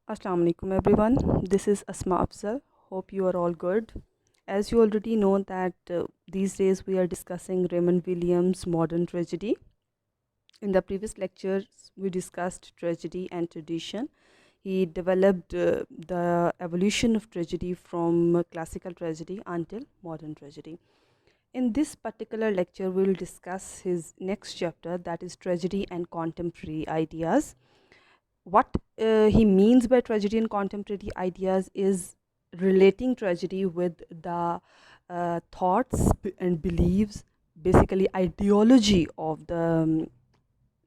Assalamu alaikum everyone. This is Asma Afzal. Hope you are all good. As you already know that these days we are discussing Raymond Williams' modern tragedy. In the previous lectures we discussed tragedy and tradition. He developed the evolution of tragedy from classical tragedy until modern tragedy. In this particular lecture we will discuss his next chapter, that is tragedy and contemporary ideas. What he means by tragedy and contemporary ideas is relating tragedy with the thoughts and beliefs, basically ideology of the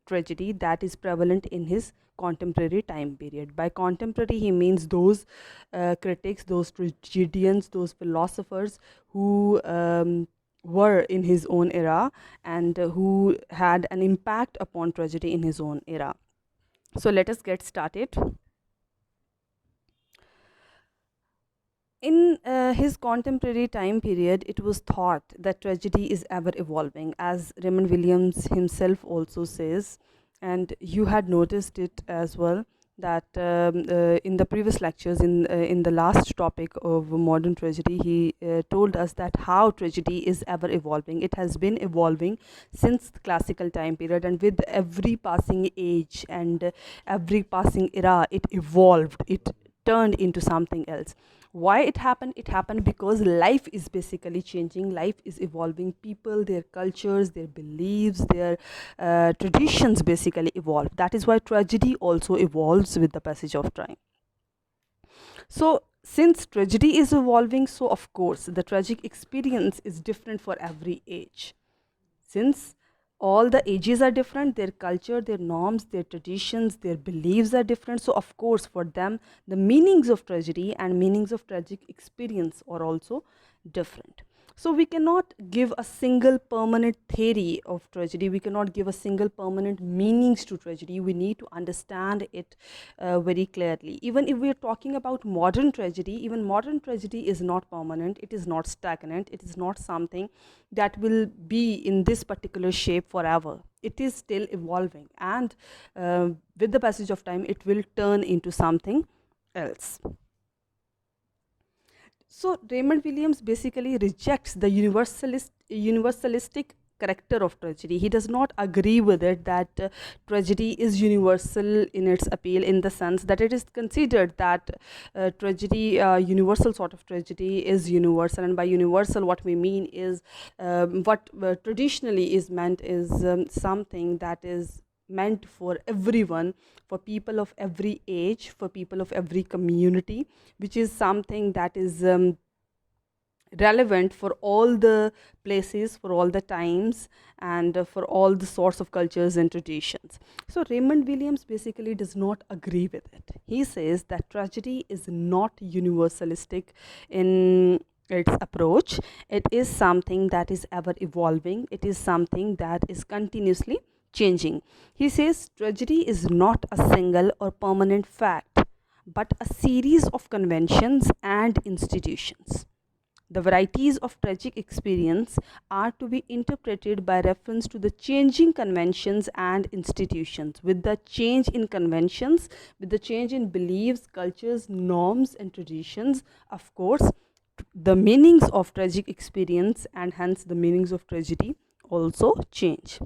tragedy that is prevalent in his contemporary time period. By contemporary he means those critics, those tragedians, those philosophers who were in his own era and who had an impact upon tragedy in his own era. So let us get started. In his contemporary time period, it was thought that tragedy is ever evolving, as Raymond Williams himself also says, and you had noticed it as well. That in the previous lectures, in the last topic of modern tragedy, he told us that how tragedy is ever evolving. It has been evolving since the classical time period, and with every passing age and every passing era, it evolved. It turned into something else. Why it happened? It happened because life is basically changing, life is evolving, people, their cultures, their beliefs, their traditions basically evolve. That is why tragedy also evolves with the passage of time. So since tragedy is evolving, so of course the tragic experience is different for every age. Since all the ages are different, their culture, their norms, their traditions, their beliefs are different, so of course for them the meanings of tragedy and meanings of tragic experience are also different. So we cannot give a single permanent theory of tragedy, we cannot give a single permanent meanings to tragedy. We need to understand it very clearly. Even if we are talking about modern tragedy, even modern tragedy is not permanent, it is not stagnant, it is not something that will be in this particular shape forever. It is still evolving, and with the passage of time it will turn into something else. So Raymond Williams basically rejects the universalistic character of tragedy. He does not agree with it that tragedy is universal in its appeal, in the sense that it is considered that tragedy, universal sort of tragedy, is universal. And by universal, what we mean is what traditionally is meant is something that is meant for everyone, for people of every age, for people of every community, which is something that is relevant for all the places, for all the times, and for all the sorts of cultures and traditions. So Raymond Williams basically does not agree with it. He says that tragedy is not universalistic in its approach. It is something that is ever evolving, it is something that is continuously changing. He says tragedy is not a single or permanent fact, but a series of conventions and institutions. The varieties of tragic experience are to be interpreted by reference to the changing conventions and institutions. With the change in conventions, with the change in beliefs, cultures, norms, and traditions, of course, the meanings of tragic experience and hence the meanings of tragedy also change.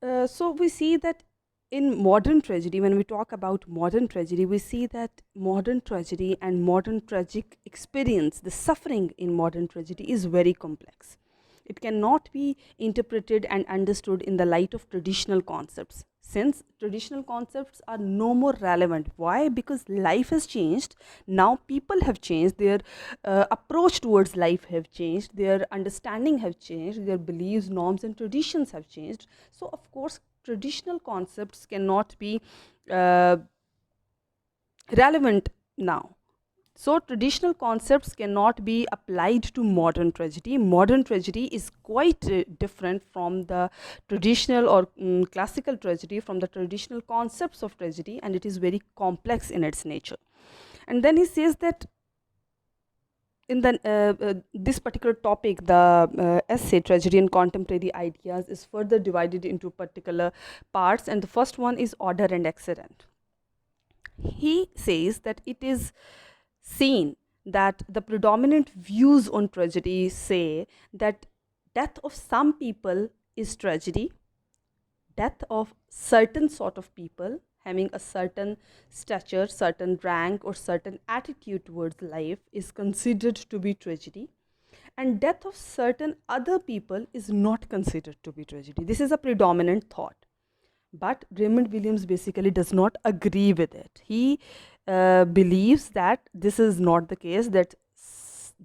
So we see that in modern tragedy, when we talk about modern tragedy, we see that modern tragedy and modern tragic experience, the suffering in modern tragedy is very complex. It cannot be interpreted and understood in the light of traditional concepts, since traditional concepts are no more relevant. Why? Because life has changed. Now people have changed, their approach towards life have changed, their understanding have changed, their beliefs, norms, and traditions have changed. So of course traditional concepts cannot be uh, relevant now. So traditional concepts cannot be applied to modern tragedy. Modern tragedy is quite different from the traditional or classical tragedy, from the traditional concepts of tragedy, and it is very complex in its nature. And then he says that in the this particular topic, the essay Tragedy and Contemporary Ideas is further divided into particular parts, and the first one is order and accident. He says that it is seen that the predominant views on tragedy say that death of some people is tragedy, death of certain sort of people having a certain stature, certain rank, or certain attitude towards life is considered to be tragedy, and death of certain other people is not considered to be tragedy. This is a predominant thought. But Raymond Williams basically does not agree with it. He believes that this is not the case, that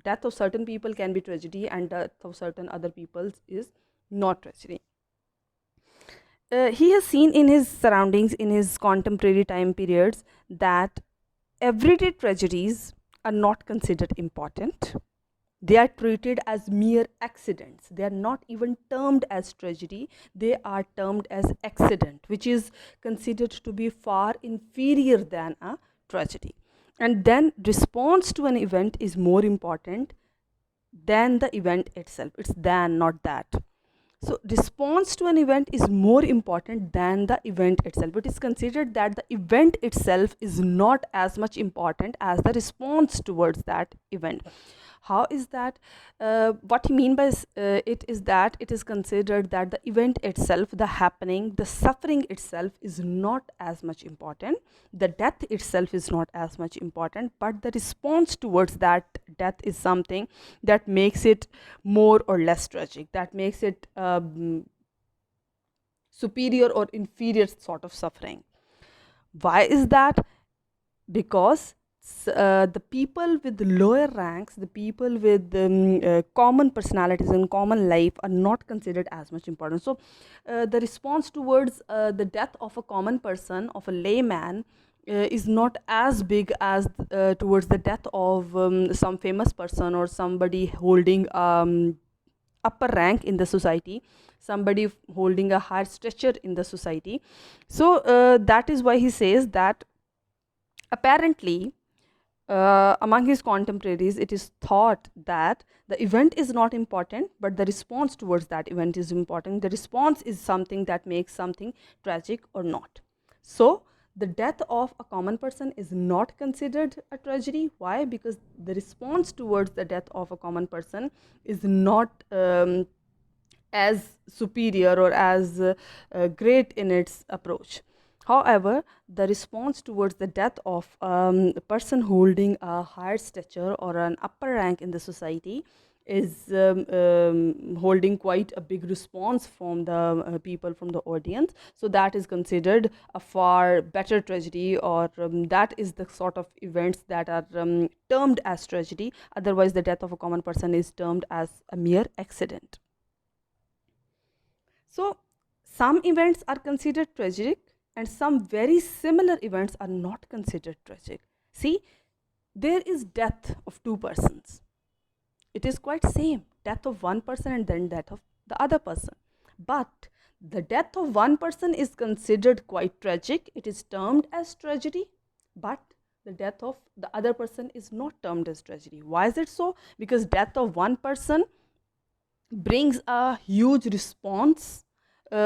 death of certain people can be tragedy and death of certain other people is not tragedy. He has seen in his surroundings, in his contemporary time periods, that everyday tragedies are not considered important. They are treated as mere accidents. They are not even termed as tragedy. They are termed as accident, which is considered to be far inferior than a tragedy. And then response to an event is more important than the event itself. It's than, not that. So response to an event is more important than the event itself. It is considered that the event itself is not as much important as the response towards that event. How is that? What he mean by it is that it is considered that the event itself, the happening, the suffering itself is not as much important. The death itself is not as much important, but the response towards that death is something that makes it more or less tragic, that makes it superior or inferior sort of suffering. Why is that? Because the people with lower ranks, the people with common personalities and common life are not considered as much important. So the response towards the death of a common person, of a layman, is not as big as towards the death of some famous person or somebody holding upper rank in the society, somebody holding a higher stature in the society. So that is why he says that apparently among his contemporaries, it is thought that the event is not important, but the response towards that event is important. The response is something that makes something tragic or not. So the death of a common person is not considered a tragedy. Why? Because the response towards the death of a common person is not as superior or as great in its approach. However, the response towards the death of a person holding a higher stature or an upper rank in the society is holding quite a big response from the people, from the audience. So that is considered a far better tragedy, or that is the sort of events that are termed as tragedy. Otherwise, the death of a common person is termed as a mere accident. So some events are considered tragic, and some very similar events are not considered tragic. See, there is death of two persons. It is quite same, death of one person and then death of the other person. But the death of one person is considered quite tragic. It is termed as tragedy, but the death of the other person is not termed as tragedy. Why is it so? Because death of one person brings a huge response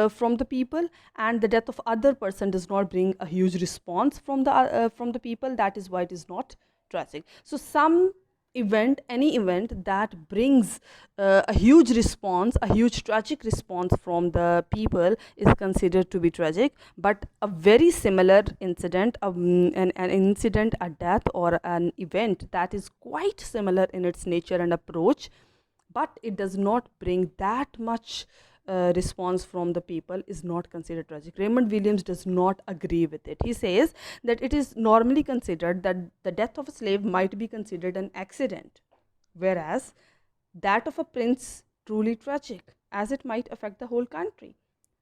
from the people, and the death of other person does not bring a huge response from the people. That is why it is not tragic. So some event, any event that brings a huge response, a huge tragic response from the people is considered to be tragic. But a very similar incident, an incident, a death or an event that is quite similar in its nature and approach, but it does not bring that much response from the people, is not considered tragic. Raymond Williams does not agree with it. He says that it is normally considered that the death of a slave might be considered an accident, whereas that of a prince truly tragic, as it might affect the whole country.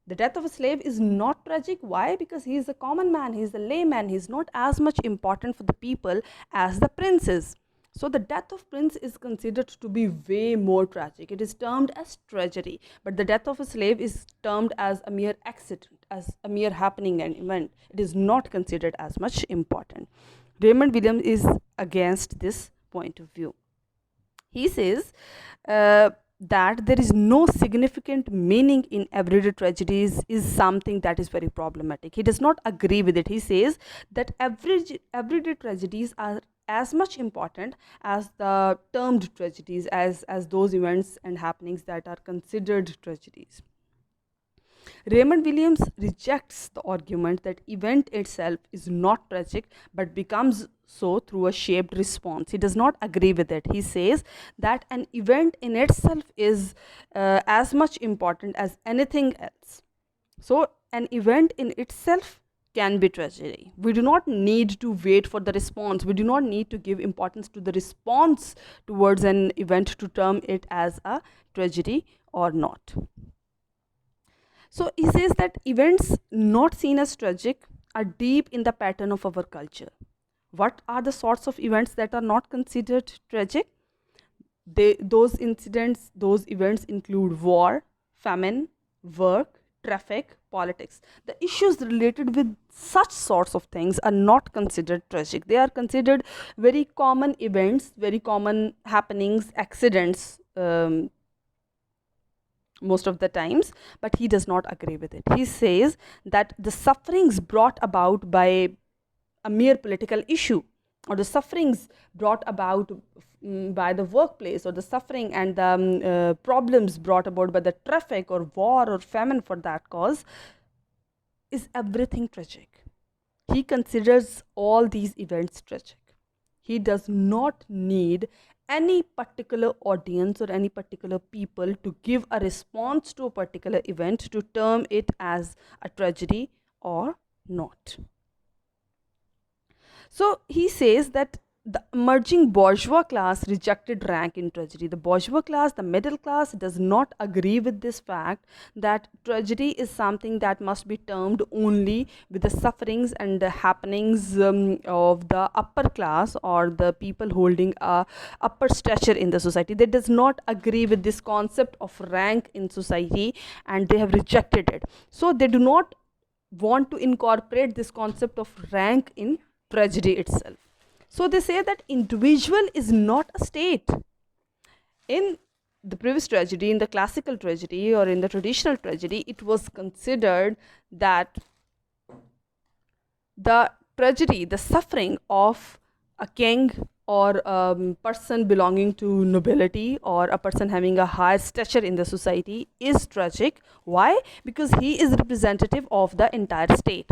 The death of a slave is not tragic. Why? Because he is a common man, he is a layman, he is not as much important for the people as the prince is. So the death of prince is considered to be way more tragic. It is termed as tragedy, but the death of a slave is termed as a mere accident, as a mere happening and event. It is not considered as much important. Raymond Williams is against this point of view. He says that there is no significant meaning in everyday tragedies is something that is very problematic. He does not agree with it. He says that everyday tragedies are as much important as the termed tragedies, as those events and happenings that are considered tragedies. Raymond Williams rejects the argument that event itself is not tragic but becomes so through a shaped response. He does not agree with it. He says that an event in itself is as much important as anything else. So, an event in itself can be tragedy. We do not need to wait for the response. We do not need to give importance to the response towards an event to term it as a tragedy or not. So he says that events not seen as tragic are deep in the pattern of our culture. What are the sorts of events that are not considered tragic? Those incidents, those events include war, famine, work, traffic, politics. The issues related with such sorts of things are not considered tragic. They are considered very common events, very common happenings, accidents, most of the times, but he does not agree with it. He says that the sufferings brought about by a mere political issue, or the sufferings brought about by the workplace, or the suffering and the problems brought about by the traffic or war or famine for that cause, is everything tragic. He considers all these events tragic. He does not need any particular audience or any particular people to give a response to a particular event to term it as a tragedy or not. So he says that the emerging bourgeois class rejected rank in tragedy. The bourgeois class, the middle class, does not agree with this fact that tragedy is something that must be termed only with the sufferings and the happenings of the upper class or the people holding a upper stature in the society. They does not agree with this concept of rank in society, and they have rejected it. So they do not want to incorporate this concept of rank in tragedy itself. So they say that individual is not a state. In the previous tragedy, in the classical tragedy or in the traditional tragedy, it was considered that the tragedy, the suffering of a king or a person belonging to nobility or a person having a high stature in the society is tragic. Why? Because he is representative of the entire state.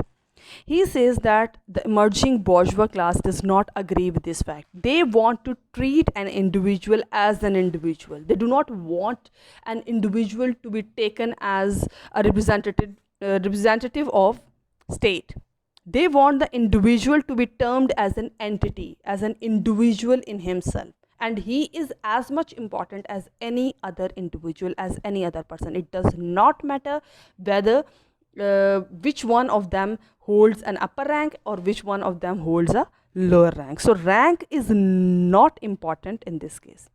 He says that the emerging bourgeois class does not agree with this fact. They want to treat an individual as an individual. They do not want an individual to be taken as a representative of state. They want the individual to be termed as an entity, as an individual in himself. And he is as much important as any other individual, as any other person. It does not matter whether which one of them holds an upper rank or which one of them holds a lower rank. So rank is not important in this case.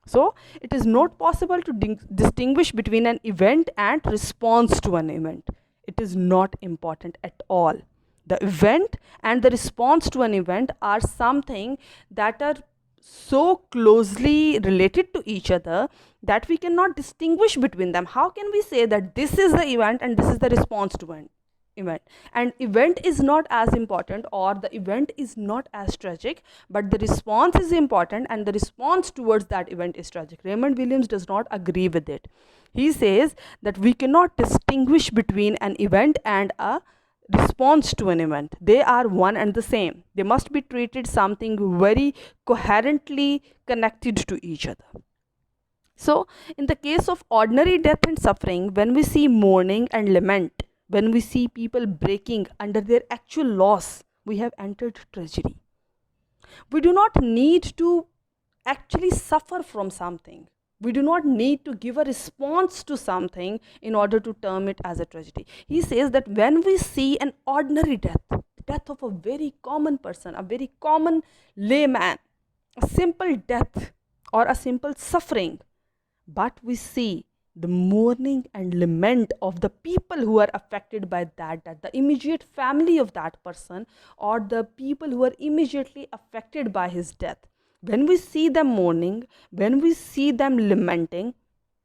So it is not possible to distinguish between an event and response to an event. It is not important at all. The event and the response to an event are something that are so closely related to each other that we cannot distinguish between them. How can we say that this is the event and this is the response to an event? And event is not as important, or the event is not as tragic, but the response is important, and the response towards that event is tragic. Raymond Williams does not agree with it. He says that we cannot distinguish between an event and a response to an event. They are one and the same. They must be treated something very coherently connected to each other. So in the case of ordinary death and suffering, when we see mourning and lament, when we see people breaking under their actual loss, we have entered tragedy. We do not need to actually suffer from something. We do not need to give a response to something in order to term it as a tragedy. He says that when we see an ordinary death, the death of a very common person, a very common layman, a simple death or a simple suffering, but we see the mourning and lament of the people who are affected by that death, the immediate family of that person, or the people who are immediately affected by his death, When we see them mourning, when we see them lamenting,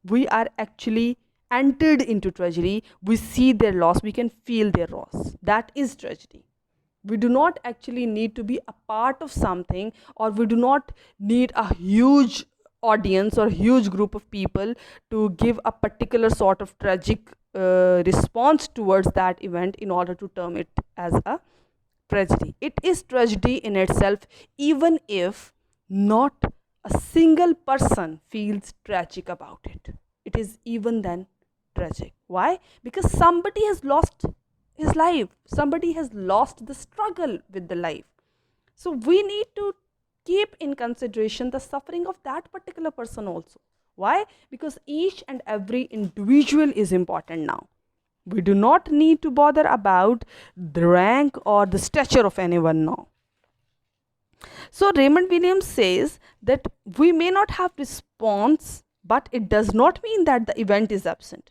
we are actually entered into tragedy. We see their loss, we can feel their loss. That is tragedy. We do not actually need to be a part of something, or we do not need a huge audience or huge group of people to give a particular sort of tragic response towards that event in order to term it as a tragedy. It is tragedy in itself, even if not a single person feels tragic about it. It is even then tragic. Why? Because somebody has lost his life, somebody has lost the struggle with the life. So we need to keep in consideration the suffering of that particular person also. Why? Because each and every individual is important now. We do not need to bother about the rank or the stature of anyone now. So Raymond Williams says that we may not have response, but it does not mean that the event is absent.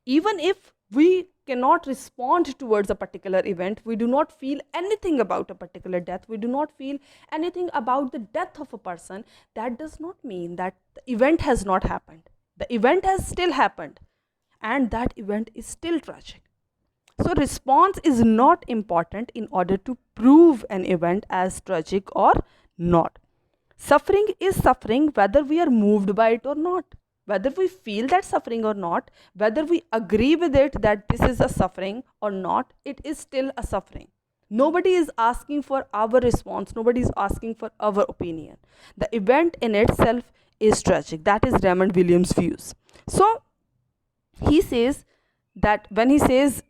Even if we cannot respond towards a particular event, we do not feel anything about a particular death, we do not feel anything about the death of a person, that does not mean that the event has not happened. The event has still happened, and that event is still tragic. So response is not important in order to prove an event as tragic or not. Suffering is suffering whether we are moved by it or not, whether we feel that suffering or not, whether we agree with it that this is a suffering or not, it is still a suffering. Nobody is asking for our response, nobody is asking for our opinion. The event in itself is tragic. That is Raymond Williams' views. So he says that when he says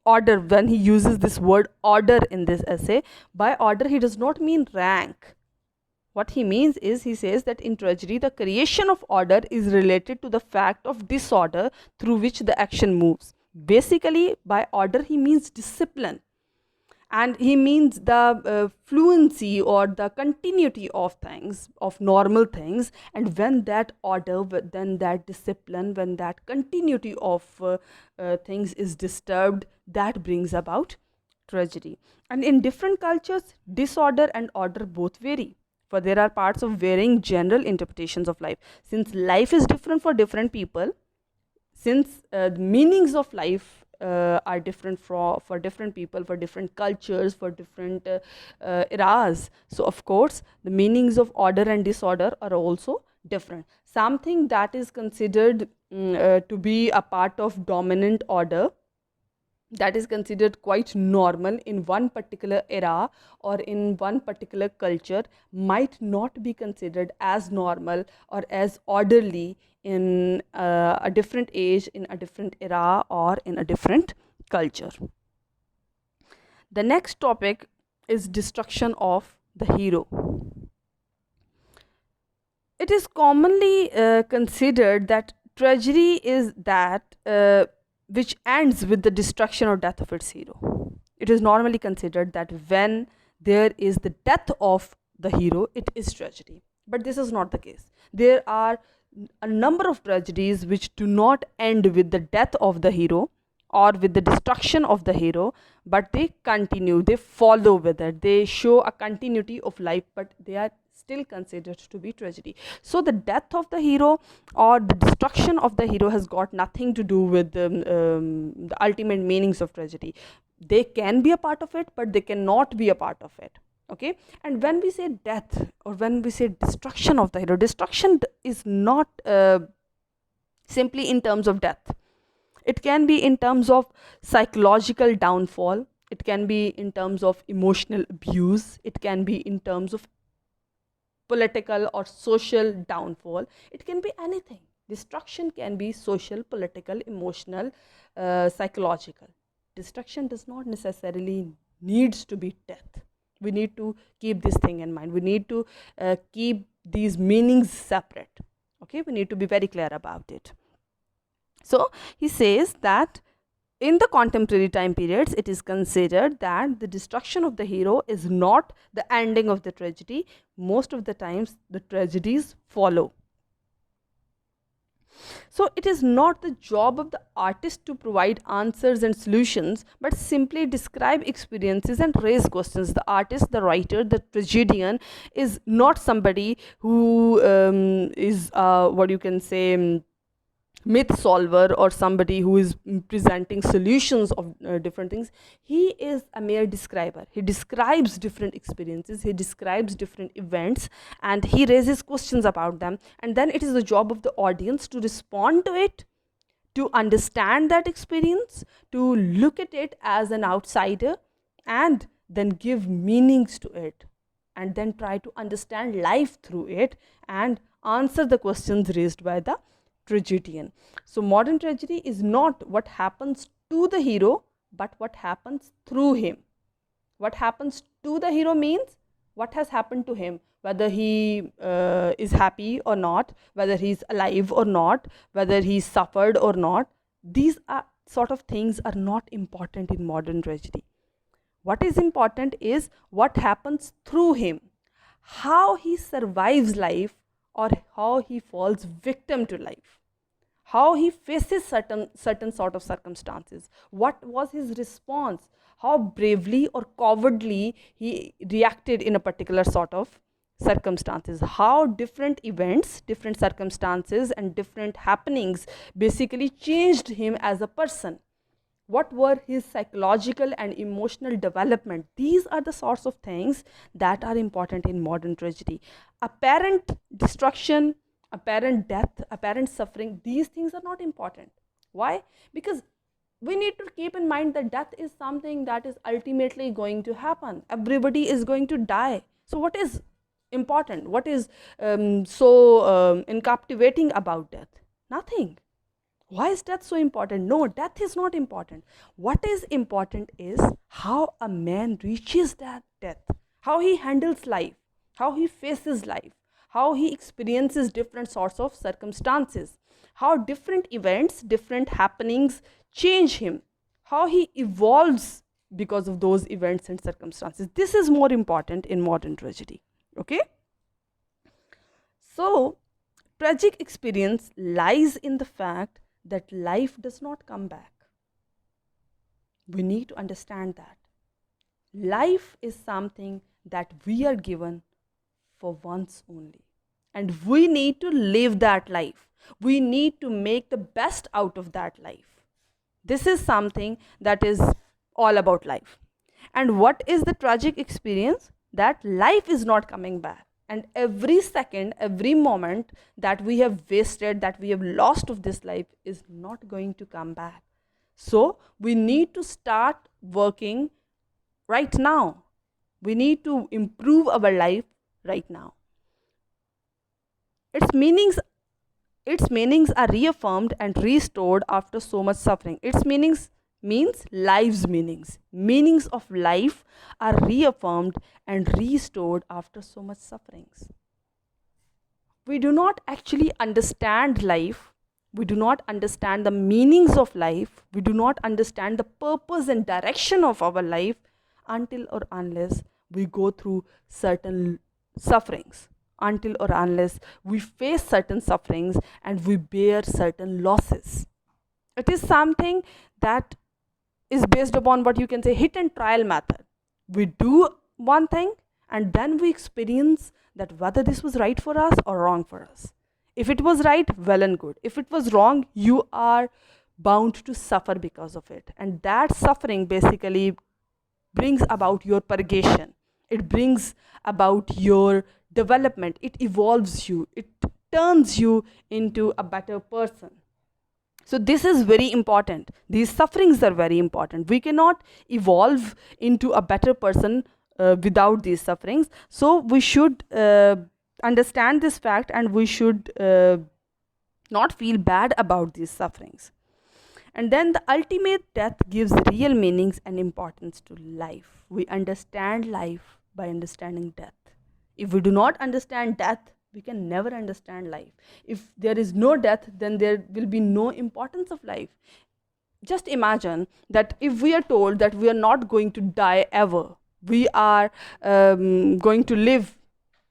order, when he uses this word order in this essay, by order he does not mean rank. What he means is, he says that in tragedy, the creation of order is related to the fact of disorder through which the action moves. Basically, by order, he means discipline. And he means the fluency or the continuity of things, of normal things. And when that order, then that discipline, when that continuity of things is disturbed, that brings about tragedy. And in different cultures, disorder and order both vary. For there are parts of varying general interpretations of life. Since life is different for different people, since the meanings of life are different for different people, for different cultures, for different eras, so of course the meanings of order and disorder are also different. Something that is considered to be a part of dominant order, that is considered quite normal in one particular era or in one particular culture, might not be considered as normal or as orderly in a different age, in a different era, or in a different culture. The next topic is destruction of the hero. It is commonly considered that tragedy is that which ends with the destruction or death of its hero. It is normally considered that when there is the death of the hero, it is tragedy. But this is not the case. There are a number of tragedies which do not end with the death of the hero or with the destruction of the hero, but they continue, they follow with it, they show a continuity of life, but they are still considered to be tragedy. So the death of the hero or the destruction of the hero has got nothing to do with the ultimate meanings of tragedy. They can be a part of it, but they cannot be a part of it. Okay. And when we say death or when we say destruction of the hero, destruction is not simply in terms of death. It can be in terms of psychological downfall, it can be in terms of emotional abuse, it can be in terms of political or social downfall, it can be anything. Destruction can be social, political, emotional, psychological. Destruction does not necessarily needs to be death. We need to keep this thing in mind. We need to keep these meanings separate. Okay, we need to be very clear about it. So he says that in the contemporary time periods, it is considered that the destruction of the hero is not the ending of the tragedy. Most of the times, the tragedies follow. So it is not the job of the artist to provide answers and solutions, but simply describe experiences and raise questions. The artist, the writer, the tragedian is not somebody who is what you can say, myth solver, or somebody who is presenting solutions of different things. He is a mere describer. He describes different experiences, he describes different events, and he raises questions about them, and then it is the job of the audience to respond to it, to understand that experience, to look at it as an outsider, and then give meanings to it, and then try to understand life through it and answer the questions raised by the tragedian. So, modern tragedy is not what happens to the hero, but what happens through him. What happens to the hero means what has happened to him, whether he is happy or not, whether he's alive or not, whether he suffered or not. These are sort of things are not important in modern tragedy. What is important is what happens through him, how he survives life, or how he falls victim to life, how he faces certain sort of circumstances, what was his response, how bravely or cowardly he reacted in a particular sort of circumstances, how different events, different circumstances, and different happenings basically changed him as a person. What were his psychological and emotional development? These are the sorts of things that are important in modern tragedy. Apparent destruction, apparent death, apparent suffering, these things are not important. Why? Because we need to keep in mind that death is something that is ultimately going to happen. Everybody is going to die. So what is important? What is so captivating about death? Nothing. Why is death so important? No, death is not important. What is important is how a man reaches that death, how he handles life, how he faces life, how he experiences different sorts of circumstances, how different events, different happenings change him, how he evolves because of those events and circumstances. This is more important in modern tragedy. Okay? So, tragic experience lies in the fact that life does not come back. We need to understand that. Life is something that we are given for once only. And we need to live that life. We need to make the best out of that life. This is something that is all about life. And what is the tragic experience? That life is not coming back. And every second, every moment that we have wasted, that we have lost of this life is not going to come back. So we need to start working right now. We need to improve our life right now. Its meanings are reaffirmed and restored after so much suffering. Its meanings means life's meanings. Meanings of life are reaffirmed and restored after so much sufferings. We do not actually understand life. We do not understand the meanings of life. We do not understand the purpose and direction of our life until or unless we go through certain sufferings, until or unless we face certain sufferings and we bear certain losses. It is something that is based upon what you can say hit and trial method. We do one thing and then we experience that whether this was right for us or wrong for us. If it was right, well and good. If it was wrong, you are bound to suffer because of it. And that suffering basically brings about your purgation. It brings about your development. It evolves you. It turns you into a better person. So this is very important. These sufferings are very important. We cannot evolve into a better person without these sufferings. So we should understand this fact and we should not feel bad about these sufferings. And then the ultimate death gives real meanings and importance to life. We understand life by understanding death. If we do not understand death, we can never understand life. If there is no death, then there will be no importance of life. Just imagine that if we are told that we are not going to die ever, we are going to live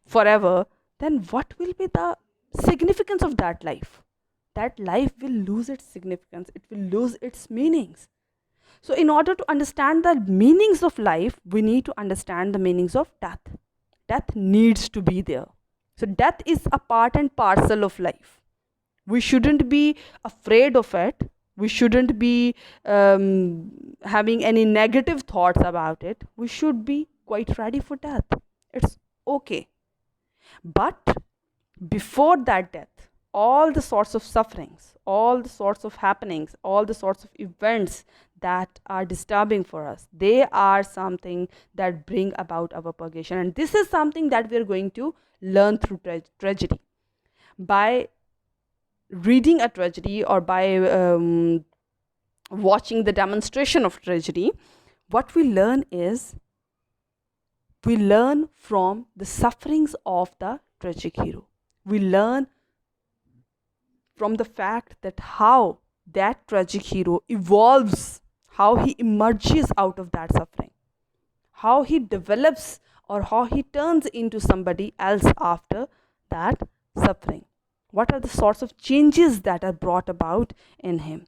forever, then what will be the significance of that life? that life will lose its significance, it will lose its meanings. So, in order to understand the meanings of life, we need to understand the meanings of death. Death needs to be there. So, death is a part and parcel of life. We shouldn't be afraid of it. We shouldn't be having any negative thoughts about it. We should be quite ready for death. It's okay. But before that death, all the sorts of sufferings, all the sorts of happenings, all the sorts of events that are disturbing for us, they are something that bring about our purgation. And this is something that we are going to learn through tragedy. By reading a tragedy or by watching the demonstration of tragedy, what we learn is, we learn from the sufferings of the tragic hero. We learn from the fact that how that tragic hero evolves, how he emerges out of that suffering, how he develops or how he turns into somebody else after that suffering. What are the sorts of changes that are brought about in him?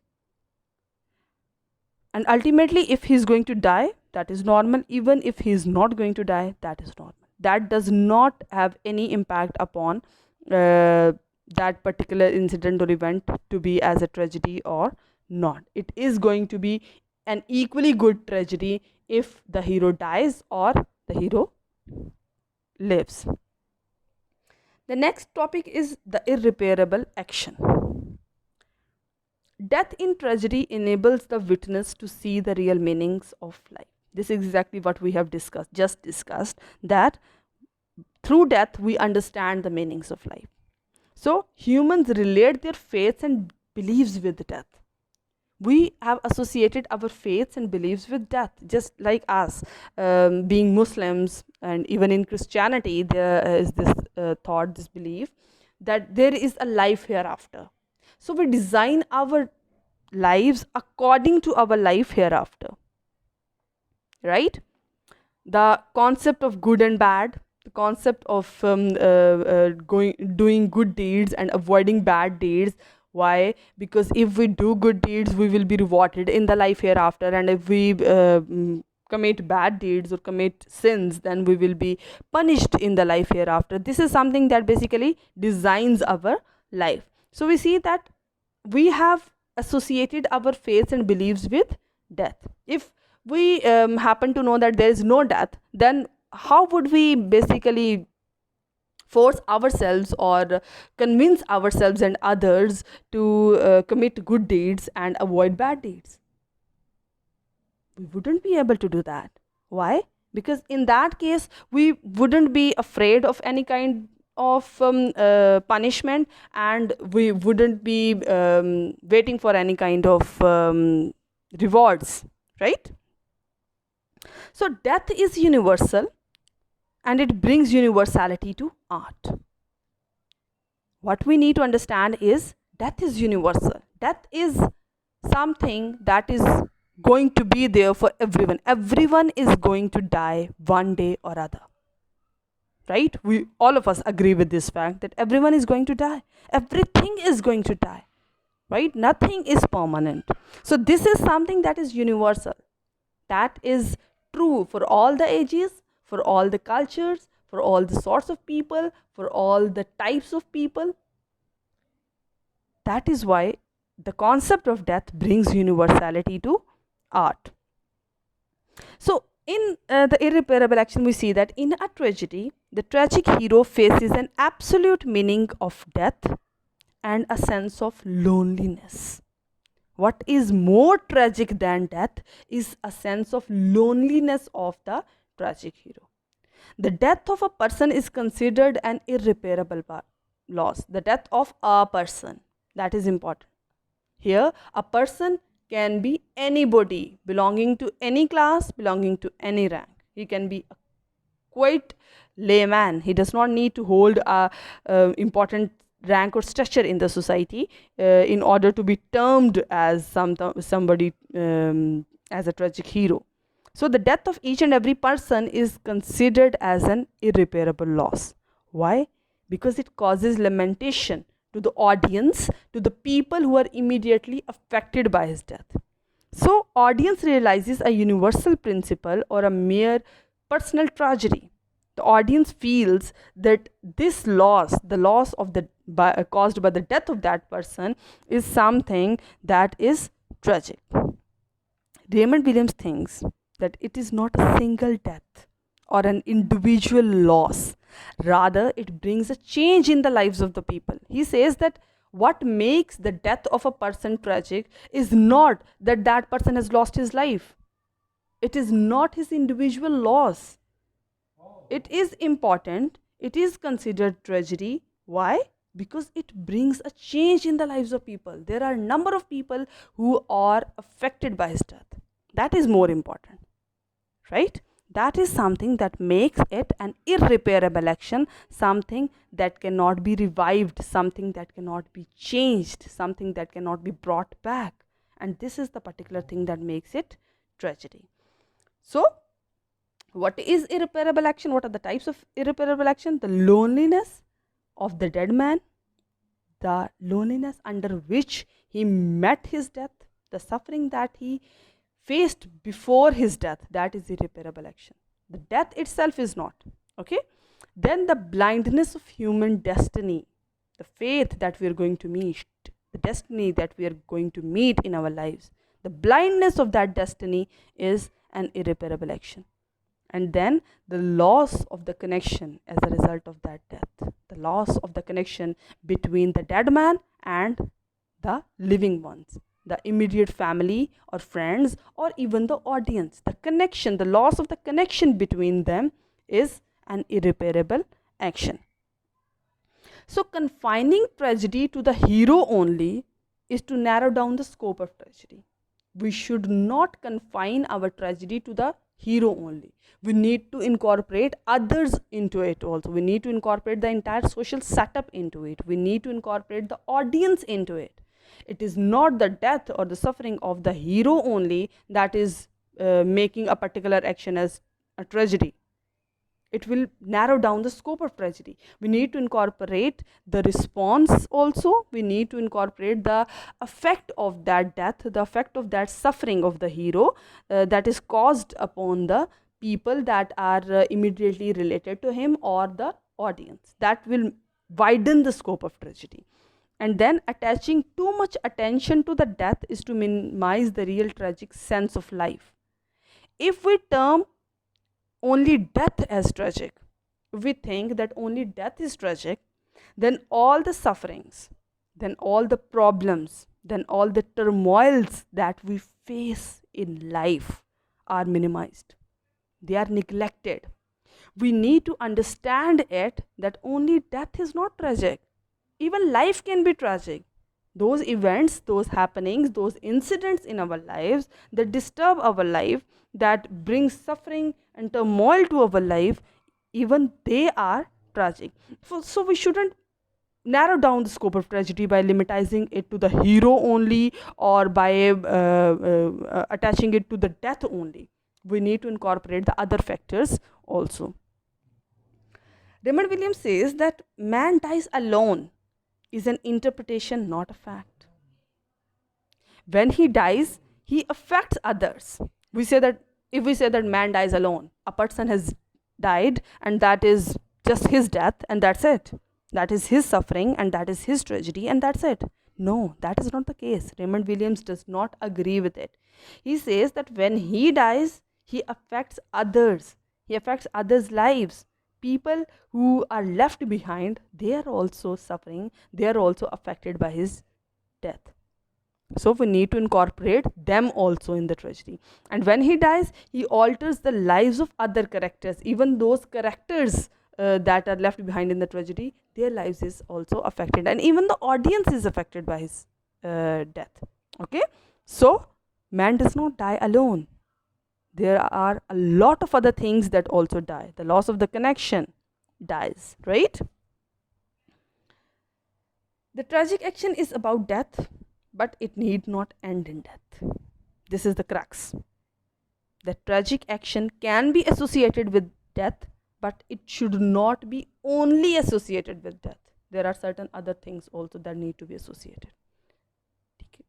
And ultimately, if he's going to die, that is normal. Even if he's not going to die, that is normal. That does not have any impact upon that particular incident or event to be as a tragedy or not. It is going to be an equally good tragedy if the hero dies or the hero lives. The next topic is the irreparable action. Death in tragedy enables the witness to see the real meanings of life. This is exactly what we have just discussed, that through death we understand the meanings of life. So humans relate their faiths and beliefs with death. We have associated our faiths and beliefs with death, just like us being Muslims, and even in Christianity there is this thought, this belief that there is a life hereafter. So we design our lives according to our life hereafter, right? The concept of good and bad, the concept of doing good deeds and avoiding bad deeds. Why? Because if we do good deeds, we will be rewarded in the life hereafter, and if we commit bad deeds or commit sins, then we will be punished in the life hereafter. This is something that basically designs our life. So we see that we have associated our faiths and beliefs with death. If we happen to know that there is no death, then how would we basically force ourselves or convince ourselves and others to commit good deeds and avoid bad deeds? We wouldn't be able to do that. Why? Because in that case, we wouldn't be afraid of any kind of punishment, and we wouldn't be waiting for any kind of rewards, right? So death is universal, and it brings universality to art. What we need to understand is death is universal. Death is something that is going to be there for everyone. Everyone is going to die one day or other, right? We all of us agree with this fact that everyone is going to die. Everything is going to die, right? Nothing is permanent. So this is something that is universal, that is true for all the ages, for all the cultures, for all the sorts of people, for all the types of people. That is why the concept of death brings universality to art. So in the irreparable action, we see that in a tragedy, the tragic hero faces an absolute meaning of death and a sense of loneliness. What is more tragic than death is a sense of loneliness of the tragic hero. The death of a person is considered an irreparable loss. The death of a person, that is important. Here, a person can be anybody, belonging to any class, belonging to any rank. He can be a quite layman. He does not need to hold a important rank or stature in the society in order to be termed as somebody as a tragic hero. So the death of each and every person is considered as an irreparable loss. Why? Because it causes lamentation to the audience, to the people who are immediately affected by his death. So, audience realizes a universal principle or a mere personal tragedy. The audience feels that this loss, the loss of caused by the death of that person, is something that is tragic. Raymond Williams thinks that it is not a single death or an individual loss. Rather, it brings a change in the lives of the people. He says that what makes the death of a person tragic is not that that person has lost his life. It is not his individual loss. It is important. It is considered tragedy. Why? Because it brings a change in the lives of people. There are a number of people who are affected by his death. That is more important, right? That is something that makes it an irreparable action, something that cannot be revived, something that cannot be changed, something that cannot be brought back. And this is the particular thing that makes it tragedy. So, what is irreparable action? What are the types of irreparable action? The loneliness of the dead man, the loneliness under which he met his death, the suffering that he faced before his death, that is irreparable action. The death itself is not. Okay? Then the blindness of human destiny, the faith that we are going to meet, the destiny that we are going to meet in our lives. The blindness of that destiny is an irreparable action. And then the loss of the connection as a result of that death, the loss of the connection between the dead man and the living ones, the immediate family or friends or even the audience. The connection, the loss of the connection between them is an irreparable action. So confining tragedy to the hero only is to narrow down the scope of tragedy. We should not confine our tragedy to the hero only. We need to incorporate others into it also. We need to incorporate the entire social setup into it. We need to incorporate the audience into it. It is not the death or the suffering of the hero only that is making a particular action as a tragedy. It will narrow down the scope of tragedy. We need to incorporate the response also. We need to incorporate the effect of that death, the effect of that suffering of the hero that is caused upon the people that are immediately related to him or the audience. That will widen the scope of tragedy. And then attaching too much attention to the death is to minimize the real tragic sense of life. If we term only death as tragic, if we think that only death is tragic, then all the sufferings, then all the problems, then all the turmoils that we face in life are minimized. They are neglected. We need to understand it that only death is not tragic. Even life can be tragic. Those events, those happenings, those incidents in our lives that disturb our life, that bring suffering and turmoil to our life, even they are tragic. So we shouldn't narrow down the scope of tragedy by limiting it to the hero only or by attaching it to the death only. We need to incorporate the other factors also. Raymond Williams says that man dies alone is an interpretation, not a fact. When he dies, he affects others. We say that if we say that man dies alone, a person has died and that is just his death and that's it. That is his suffering and that is his tragedy and that's it. No, that is not the case. Raymond Williams does not agree with it. He says that when he dies, he affects others. He affects others' lives. People who are left behind, they are also suffering. They are also affected by his death. So we need to incorporate them also in the tragedy. And when he dies, he alters the lives of other characters. Even those characters that are left behind in the tragedy, their lives is also affected. And even the audience is affected by his death. Okay? So, man does not die alone. There are a lot of other things that also die. The loss of the connection dies, right? The tragic action is about death, but it need not end in death. This is the crux. The tragic action can be associated with death, but it should not be only associated with death. There are certain other things also that need to be associated.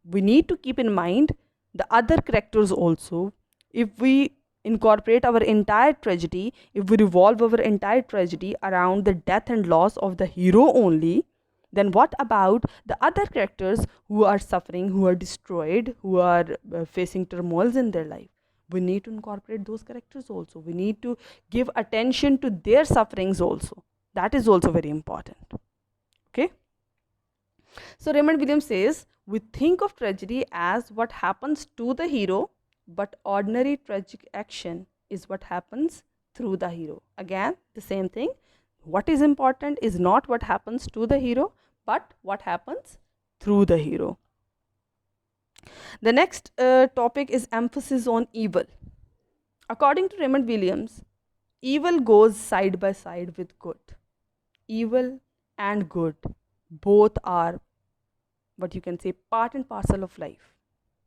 we need to keep in mind the other characters also. If we incorporate our entire tragedy, if we revolve our entire tragedy around the death and loss of the hero only, then what about the other characters who are suffering, who are destroyed, who are facing turmoils in their life? We need to incorporate those characters also. We need to give attention to their sufferings also. That is also very important. Okay. So Raymond Williams says, we think of tragedy as what happens to the hero, but ordinary tragic action is what happens through the hero. Again, the same thing. What is important is not what happens to the hero, but what happens through the hero. The next topic is emphasis on evil. According to Raymond Williams, evil goes side by side with good. Evil and good both are, what you can say, part and parcel of life.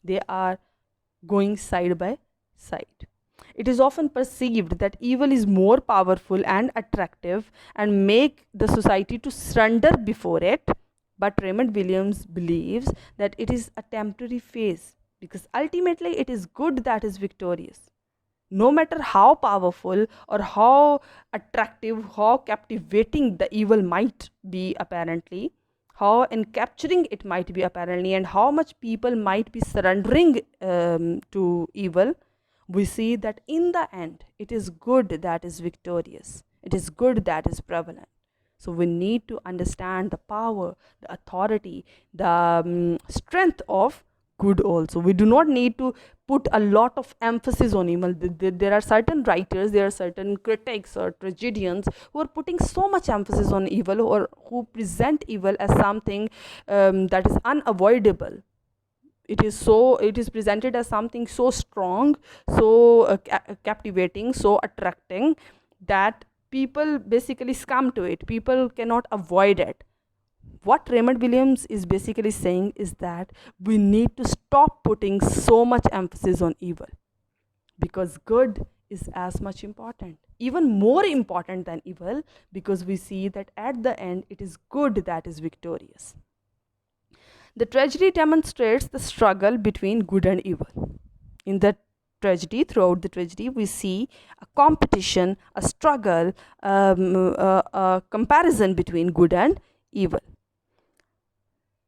They are going side by side. It is often perceived that evil is more powerful and attractive and make the society to surrender before it. But Raymond Williams believes that it is a temporary phase, because ultimately it is good that is victorious. No matter how powerful or how attractive, how captivating the evil might be apparently, how encapturing it might be apparently, and how much people might be surrendering to evil, we see that in the end it is good that is victorious. It is good that is prevalent. So we need to understand the power, the authority, the strength of good also. We do not need to put a lot of emphasis on evil. There are certain writers, there are certain critics or tragedians who are putting so much emphasis on evil, or who present evil as something that is unavoidable. It is presented as something so strong, so captivating, so attracting, that people basically succumb to it. People cannot avoid it. What Raymond Williams is basically saying is that we need to stop putting so much emphasis on evil, because good is as much important, even more important than evil, because we see that at the end it is good that is victorious. The tragedy demonstrates the struggle between good and evil. In the tragedy, throughout the tragedy, we see a competition, a struggle, a comparison between good and evil.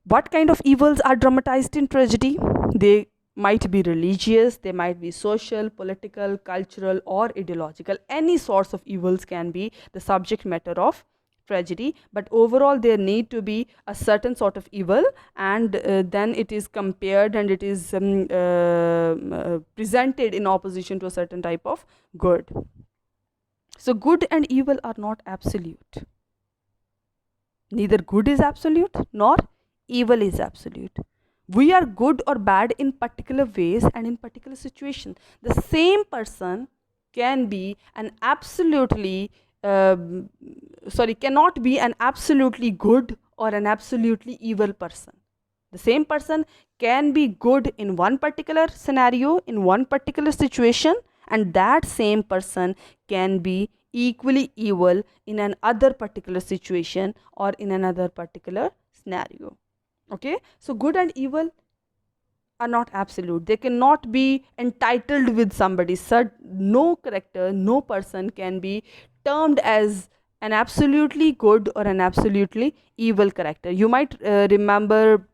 What kind of evils are dramatized in tragedy? They might be religious, they might be social, political, cultural, or ideological. Any sorts of evils can be the subject matter of tragedy, but overall there need to be a certain sort of evil, and then it is compared and it is presented in opposition to a certain type of good. So good and evil are not absolute. Neither good is absolute nor evil is absolute. We are good or bad in particular ways and in particular situations. The same person can be an absolutely cannot be an absolutely good or an absolutely evil person. The same person can be good in one particular scenario, in one particular situation, and that same person can be equally evil in another particular situation or in another particular scenario. Okay, so good and evil are not absolute. They cannot be entitled with somebody. No character, no person can be termed as an absolutely good or an absolutely evil character. You might remember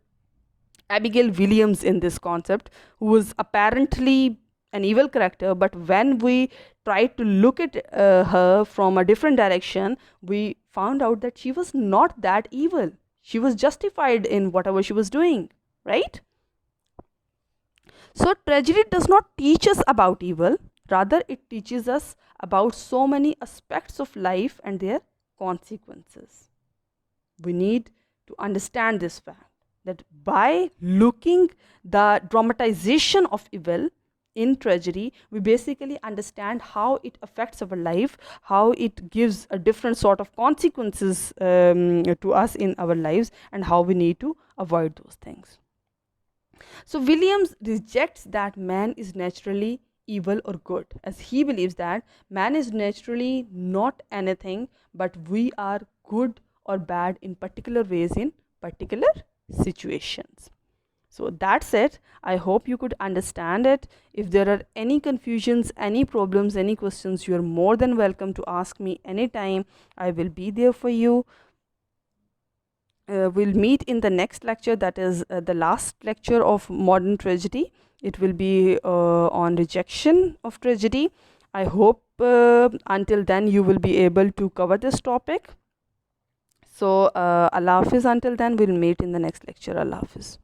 Abigail Williams in this concept, who was apparently an evil character, but when we tried to look at her from a different direction, we found out that she was not that evil. She was justified in whatever she was doing, right? So tragedy does not teach us about evil, rather it teaches us about so many aspects of life and their consequences. We need to understand this fact, that by looking the dramatization of evil in tragedy, we basically understand how it affects our life, how it gives a different sort of consequences to us in our lives, and how we need to avoid those things. So Williams rejects that man is naturally evil or good, as he believes that man is naturally not anything, but we are good or bad in particular ways in particular situations. So that's it. I hope you could understand it. If there are any confusions, any problems, any questions, you're more than welcome to ask me anytime. I will be there for you. We'll meet in the next lecture, that is the last lecture of modern tragedy. It will be on rejection of tragedy. I hope until then you will be able to cover this topic. So Allah Hafiz, until then we'll meet in the next lecture. Allah Hafiz.